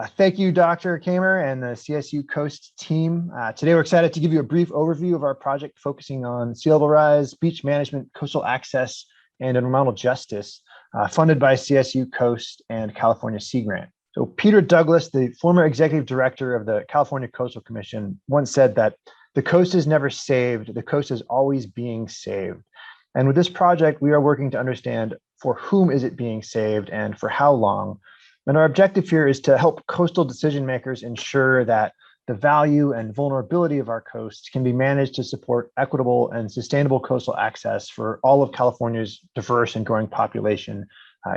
Thank you, Dr. Kamer and the CSU Coast team. Today, we're excited to give you a brief overview of our project focusing on sea level rise, beach management, coastal access, and environmental justice, funded by CSU Coast and California Sea Grant. So Peter Douglas, the former executive director of the California Coastal Commission, once said that the coast is never saved, the coast is always being saved. And with this project, we are working to understand for whom is it being saved and for how long. And our objective here is to help coastal decision makers ensure that the value and vulnerability of our coasts can be managed to support equitable and sustainable coastal access for all of California's diverse and growing population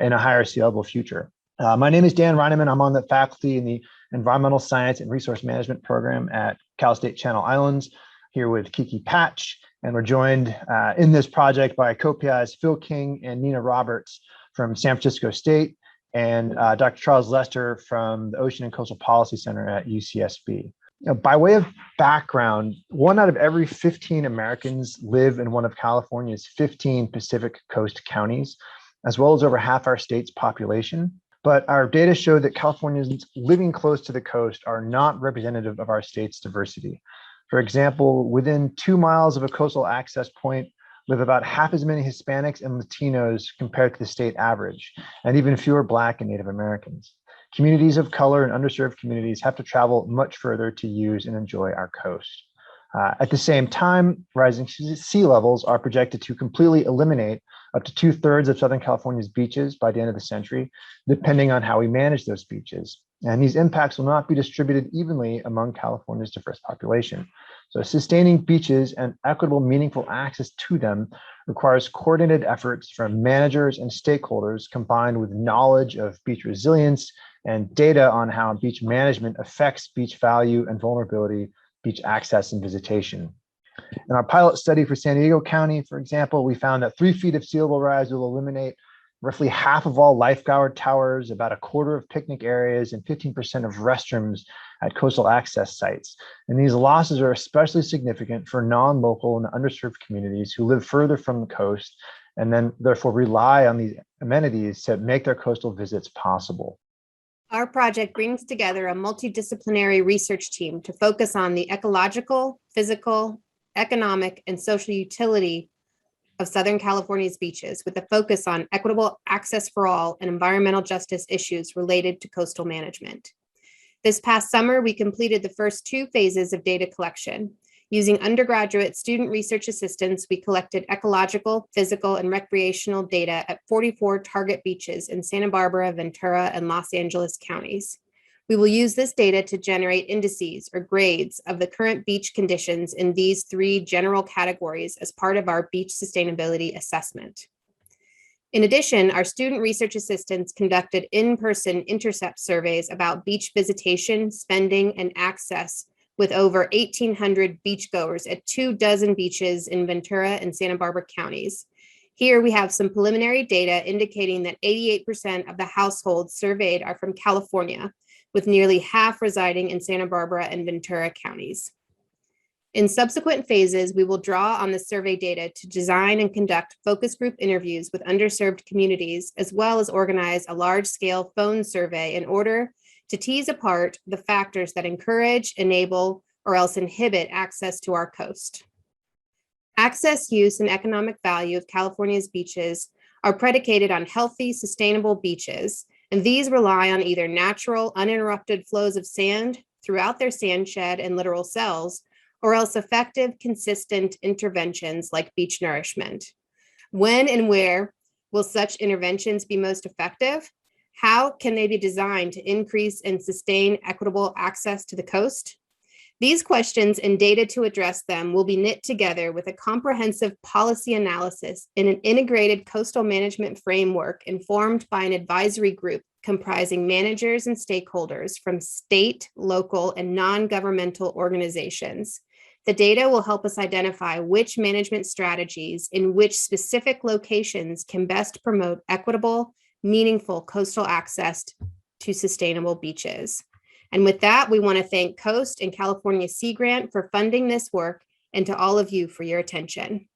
in a higher sea level future. My name is Dan Reineman. I'm on the faculty in the Environmental Science and Resource Management program at Cal State Channel Islands, here with Kiki Patsch. And we're joined in this project by co-PIs Phil King and Nina Roberts from San Francisco State, and Dr. Charles Lester from the Ocean and Coastal Policy Center at UCSB. By way of background, 1 out of every 15 Americans live in one of California's 15 Pacific Coast counties, as well as over half our state's population. But our data show that Californians living close to the coast are not representative of our state's diversity. For example, within 2 miles of a coastal access point live about half as many Hispanics and Latinos compared to the state average, and even fewer Black and Native Americans. Communities of color and underserved communities have to travel much further to use and enjoy our coast. At the same time, rising sea levels are projected to completely eliminate up to 2/3 of Southern California's beaches by the end of the century, depending on how we manage those beaches. And these impacts will not be distributed evenly among California's diverse population. So sustaining beaches and equitable, meaningful access to them requires coordinated efforts from managers and stakeholders, combined with knowledge of beach resilience and data on how beach management affects beach value and vulnerability, beach access and visitation. In our pilot study for San Diego County, for example, we found that 3 feet of sea level rise will eliminate roughly half of all lifeguard towers, about 1/4 of picnic areas, and 15% of restrooms at coastal access sites. And these losses are especially significant for non-local and underserved communities who live further from the coast and then therefore rely on these amenities to make their coastal visits possible. Our project brings together a multidisciplinary research team to focus on the ecological, physical, economic, and social utility of Southern California's beaches, with a focus on equitable access for all and environmental justice issues related to coastal management. This past summer, we completed the first 2 phases of data collection. Using undergraduate student research assistants, we collected ecological, physical, and recreational data at 44 target beaches in Santa Barbara, Ventura, and Los Angeles counties. We will use this data to generate indices or grades of the current beach conditions in these 3 general categories as part of our beach sustainability assessment. In addition, our student research assistants conducted in-person intercept surveys about beach visitation, spending, and access with over 1,800 beachgoers at 24 beaches in Ventura and Santa Barbara counties. Here we have some preliminary data indicating that 88% of the households surveyed are from California, with nearly half residing in Santa Barbara and Ventura counties. In subsequent phases, we will draw on the survey data to design and conduct focus group interviews with underserved communities, as well as organize a large-scale phone survey in order to tease apart the factors that encourage, enable, or else inhibit access to our coast. Access, use, and economic value of California's beaches are predicated on healthy, sustainable beaches, and these rely on either natural, uninterrupted flows of sand throughout their sand shed and littoral cells, or else effective, consistent interventions like beach nourishment. When and where will such interventions be most effective? How can they be designed to increase and sustain equitable access to the coast? These questions and data to address them will be knit together with a comprehensive policy analysis in an integrated coastal management framework informed by an advisory group comprising managers and stakeholders from state, local, and non-governmental organizations. The data will help us identify which management strategies in which specific locations can best promote equitable, meaningful coastal access to sustainable beaches. And with that, we want to thank Coast and California Sea Grant for funding this work, and to all of you for your attention.